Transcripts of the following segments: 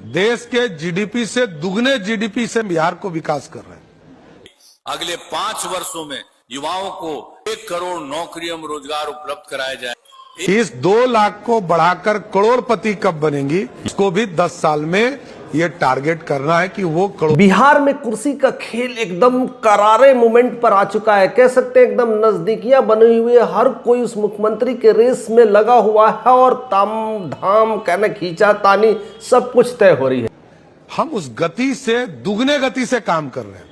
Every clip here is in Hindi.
देश के जीडीपी से दुगने जीडीपी से बिहार को विकास कर रहे हैं। अगले 5 वर्षों में युवाओं को 1 करोड़ नौकरियों में रोजगार उपलब्ध कराया जाए। इस 2 लाख को बढ़ाकर करोड़पति कब बनेंगी, इसको भी 10 साल में ये टारगेट करना है कि वो बिहार में कुर्सी का खेल एकदम करारे मोमेंट पर आ चुका है। कह सकते हैं एकदम नजदीकियां बनी हुई है। हर कोई उस मुख्यमंत्री के रेस में लगा हुआ है और ताम धाम कहना खींचा तानी सब कुछ तय हो रही है। हम उस गति से दुगने गति से काम कर रहे हैं।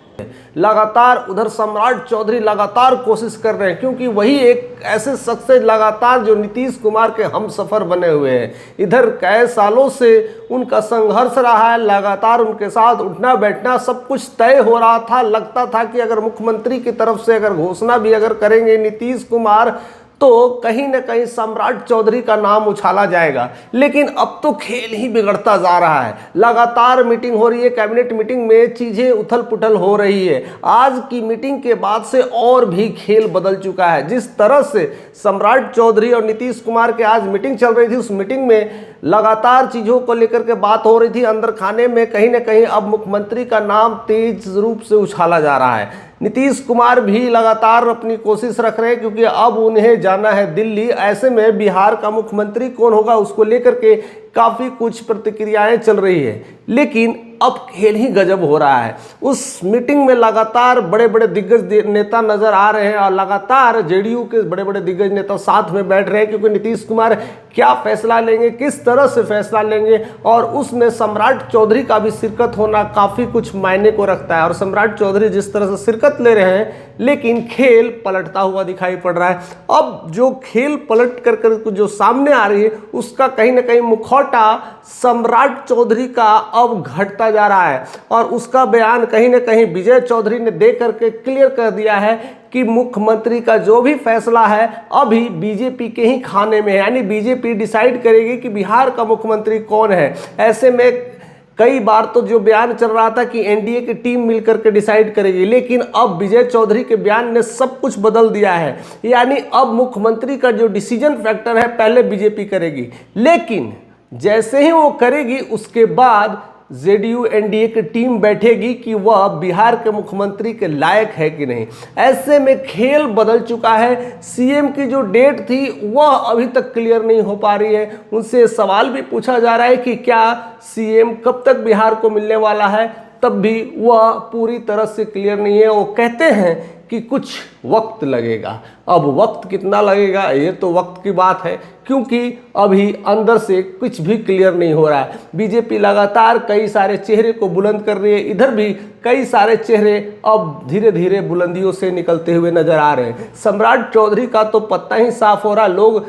लगातार उधर सम्राट चौधरी लगातार कोशिश कर रहे हैं, क्योंकि वही एक ऐसे शख्स है लगातार जो नीतीश कुमार के हम सफर बने हुए हैं। इधर कई सालों से उनका संघर्ष रहा है, लगातार उनके साथ उठना बैठना सब कुछ तय हो रहा था। लगता था कि अगर मुख्यमंत्री की तरफ से अगर घोषणा भी अगर करेंगे नीतीश कुमार तो कहीं ना कहीं सम्राट चौधरी का नाम उछाला जाएगा। लेकिन अब तो खेल ही बिगड़ता जा रहा है। लगातार मीटिंग हो रही है, कैबिनेट मीटिंग में चीजें उथल पुथल हो रही है। आज की मीटिंग के बाद से और भी खेल बदल चुका है। जिस तरह से सम्राट चौधरी और नीतीश कुमार के आज मीटिंग चल रही थी, उस मीटिंग में लगातार चीजों को लेकर के बात हो रही थी। अंदर खाने में कहीं ना कहीं अब मुख्यमंत्री का नाम तेज रूप से उछाला जा रहा है। नीतीश कुमार भी लगातार अपनी कोशिश रख रहे हैं, क्योंकि अब उन्हें जाना है दिल्ली। ऐसे में बिहार का मुख्यमंत्री कौन होगा उसको लेकर के काफी कुछ प्रतिक्रियाएं चल रही है। लेकिन अब खेल ही गजब हो रहा है। उस मीटिंग में लगातार बड़े बड़े दिग्गज नेता नजर आ रहे हैं और लगातार जेडीयू के बड़े बड़े दिग्गज नेता साथ में बैठ रहे हैं, क्योंकि नीतीश कुमार क्या फैसला लेंगे, किस तरह से फैसला लेंगे, और उसमें सम्राट चौधरी का भी शिरकत होना काफी कुछ मायने को रखता है। और सम्राट चौधरी जिस तरह से शिरकत ले रहे हैं, लेकिन खेल पलटता हुआ दिखाई पड़ रहा है। अब जो खेल पलट कर जो सामने आ रही है, उसका कहीं ना कहीं मुखौटा सम्राट चौधरी का अब घटता जा रहा है। और उसका बयान कहीं ना कहीं विजय चौधरी ने दे करके क्लियर कर दिया है कि मुख्यमंत्री का जो भी फैसला है अभी बीजेपी के ही खाने में है, यानी बीजेपी डिसाइड करेगी कि बिहार का मुख्यमंत्री कौन है। ऐसे में कई बार तो जो बयान चल रहा था कि एनडीए की टीम मिलकर के डिसाइड करेगी, लेकिन अब विजय चौधरी के बयान ने सब कुछ बदल दिया है। यानी अब मुख्यमंत्री का जो डिसीजन फैक्टर है पहले बीजेपी करेगी, लेकिन जैसे ही वो करेगी उसके बाद जेडीयू एनडीए की टीम बैठेगी कि वह बिहार के मुख्यमंत्री के लायक है कि नहीं। ऐसे में खेल बदल चुका है। सीएम की जो डेट थी वह अभी तक क्लियर नहीं हो पा रही है। उनसे सवाल भी पूछा जा रहा है कि क्या सीएम कब तक बिहार को मिलने वाला है, तब भी वह पूरी तरह से क्लियर नहीं है। वो कहते हैं कि कुछ वक्त लगेगा। अब वक्त कितना लगेगा ये तो वक्त की बात है, क्योंकि अभी अंदर से कुछ भी क्लियर नहीं हो रहा है। बीजेपी लगातार कई सारे चेहरे को बुलंद कर रही है, इधर भी कई सारे चेहरे अब धीरे धीरे बुलंदियों से निकलते हुए नजर आ रहे हैं। सम्राट चौधरी का तो पत्ता ही साफ हो रहा। लोग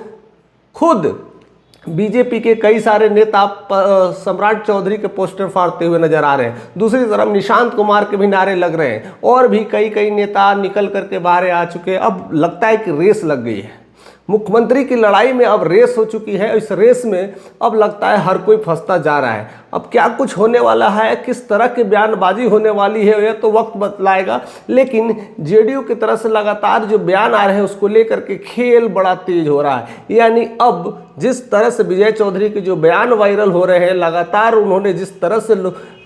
खुद बीजेपी के कई सारे नेता सम्राट चौधरी के पोस्टर फाड़ते हुए नजर आ रहे हैं। दूसरी तरफ निशांत कुमार के भी नारे लग रहे हैं और भी कई नेता निकल करके बाहर आ चुके हैं। अब लगता है कि रेस लग गई है। मुख्यमंत्री की लड़ाई में अब रेस हो चुकी है। इस रेस में अब लगता है हर कोई फंसता जा रहा है। अब क्या कुछ होने वाला है, किस तरह की बयानबाजी होने वाली है, यह तो वक्त बतलाएगा। लेकिन जेडीयू की तरफ से लगातार जो बयान आ रहे हैं उसको लेकर के खेल बड़ा तेज हो रहा है। यानी अब जिस तरह से विजय चौधरी के जो बयान वायरल हो रहे हैं, लगातार उन्होंने जिस तरह से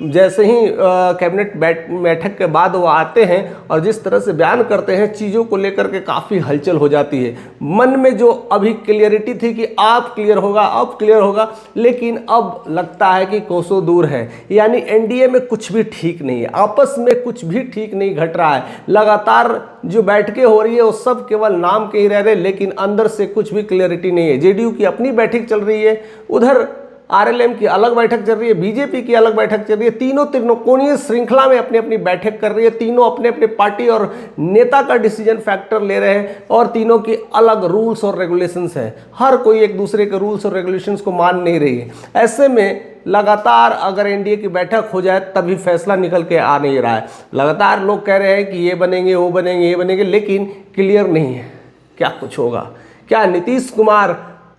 जैसे ही कैबिनेट बैठक के बाद वो आते हैं और जिस तरह से बयान करते हैं, चीज़ों को लेकर के काफ़ी हलचल हो जाती है। मन में जो अभी क्लियरिटी थी कि अब क्लियर होगा, लेकिन अब लगता है कि कोसों दूर है। यानी एनडीए में कुछ भी ठीक नहीं है, आपस में कुछ भी ठीक नहीं घट रहा है। लगातार जो बैठकें हो रही है वो सब केवल नाम के ही रह रहे, लेकिन अंदर से कुछ भी क्लियरिटी नहीं है। जेडीयू की अपनी बैठक चल रही है, उधर आरएलएम की अलग बैठक चल रही है, बीजेपी की अलग बैठक चल रही है। तीनों त्रिकोणीय श्रृंखला में अपनी अपनी बैठक कर रही है। तीनों अपने अपने पार्टी और नेता का डिसीजन फैक्टर ले रहे हैं और तीनों की अलग रूल्स और रेगुलेशंस हैं। हर कोई एक दूसरे के रूल्स और रेगुलेशंस को मान नहीं रही है। ऐसे में लगातार अगर एनडीए की बैठक हो जाए तभी फैसला निकल के आ नहीं रहा है। लगातार लोग कह रहे हैं कि ये बनेंगे, वो बनेंगे, ये बनेंगे, लेकिन क्लियर नहीं है क्या कुछ होगा। क्या नीतीश कुमार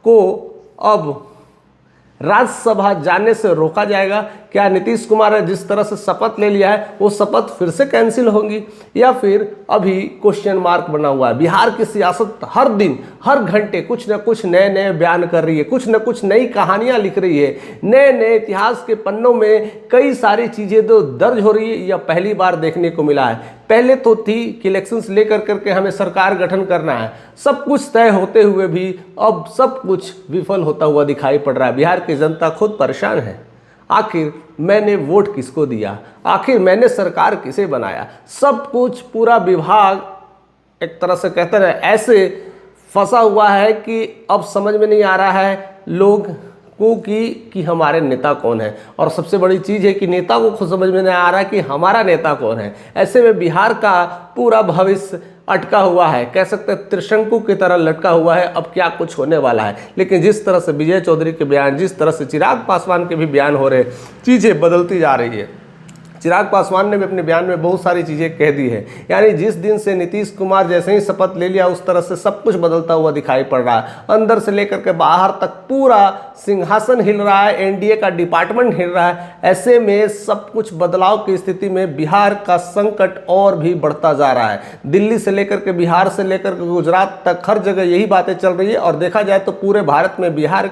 को अब राज्यसभा जाने से रोका जाएगा? क्या नीतीश कुमार ने जिस तरह से शपथ ले लिया है वो शपथ फिर से कैंसिल होगी, या फिर अभी क्वेश्चन मार्क बना हुआ है? बिहार की सियासत हर दिन हर घंटे कुछ न कुछ नए नए बयान कर रही है, कुछ न कुछ नई कहानियां लिख रही है, नए नए इतिहास के पन्नों में कई सारी चीजें तो दर्ज हो रही है। यह पहली बार देखने को मिला है। पहले तो थी कि इलेक्शंस लेकर करके हमें सरकार गठन करना है, सब कुछ तय होते हुए भी अब सब कुछ विफल होता हुआ दिखाई पड़ रहा है। बिहार की जनता खुद परेशान है। आखिर मैंने वोट किसको दिया, आखिर मैंने सरकार किसे बनाया? सब कुछ पूरा विभाग एक तरह से कहते हैं ऐसे फंसा हुआ है कि अब समझ में नहीं आ रहा है लोग को कि हमारे नेता कौन है। और सबसे बड़ी चीज़ है कि नेता को खुद समझ में नहीं आ रहा है कि हमारा नेता कौन है। ऐसे में बिहार का पूरा भविष्य अटका हुआ है, कह सकते हैं त्रिशंकु की तरह लटका हुआ है। अब क्या कुछ होने वाला है? लेकिन जिस तरह से विजय चौधरी के बयान, जिस तरह से चिराग पासवान के भी बयान हो रहे, चीज़ें बदलती जा रही है। चिराग पासवान ने भी अपने बयान में बहुत सारी चीज़ें कह दी है। यानी जिस दिन से नीतीश कुमार जैसे ही शपथ ले लिया उस तरह से सब कुछ बदलता हुआ दिखाई पड़ रहा है। अंदर से लेकर के बाहर तक पूरा सिंहासन हिल रहा है, एनडीए का डिपार्टमेंट हिल रहा है। ऐसे में सब कुछ बदलाव की स्थिति में बिहार का संकट और भी बढ़ता जा रहा है। दिल्ली से लेकर के, बिहार से लेकर के गुजरात तक हर जगह यही बातें चल रही है। और देखा जाए तो पूरे भारत में बिहार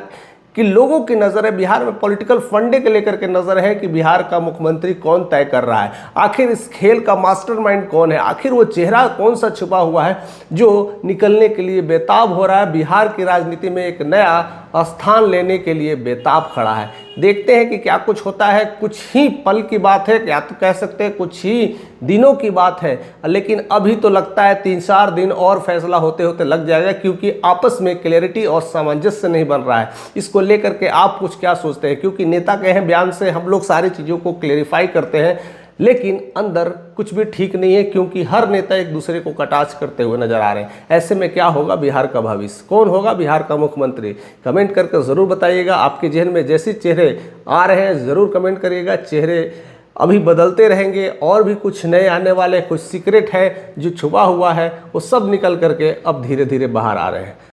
कि लोगों की नज़र है, बिहार में पॉलिटिकल फंडे के लेकर के नज़र है कि बिहार का मुख्यमंत्री कौन तय कर रहा है, आखिर इस खेल का मास्टरमाइंड कौन है, आखिर वो चेहरा कौन सा छुपा हुआ है जो निकलने के लिए बेताब हो रहा है, बिहार की राजनीति में एक नया स्थान लेने के लिए बेताब खड़ा है। देखते हैं कि क्या कुछ होता है। कुछ ही पल की बात है, या तो कह सकते हैं कुछ ही दिनों की बात है, लेकिन अभी तो लगता है 3-4 दिन और फैसला होते होते लग जाएगा, क्योंकि आपस में क्लैरिटी और सामंजस्य नहीं बन रहा है। इसको लेकर के आप कुछ क्या सोचते हैं? क्योंकि नेता के हैं बयान से हम लोग सारी चीज़ों को क्लेरिफाई करते हैं, लेकिन अंदर कुछ भी ठीक नहीं है, क्योंकि हर नेता एक दूसरे को कटाक्ष करते हुए नजर आ रहे हैं। ऐसे में क्या होगा बिहार का भविष्य? कौन होगा बिहार का मुख्यमंत्री? कमेंट करके ज़रूर बताइएगा। आपके जहन में जैसे चेहरे आ रहे हैं ज़रूर कमेंट करिएगा। चेहरे अभी बदलते रहेंगे और भी कुछ नए आने वाले, कुछ सीक्रेट है जो छुपा हुआ है वो सब निकल करके अब धीरे धीरे बाहर आ रहे हैं।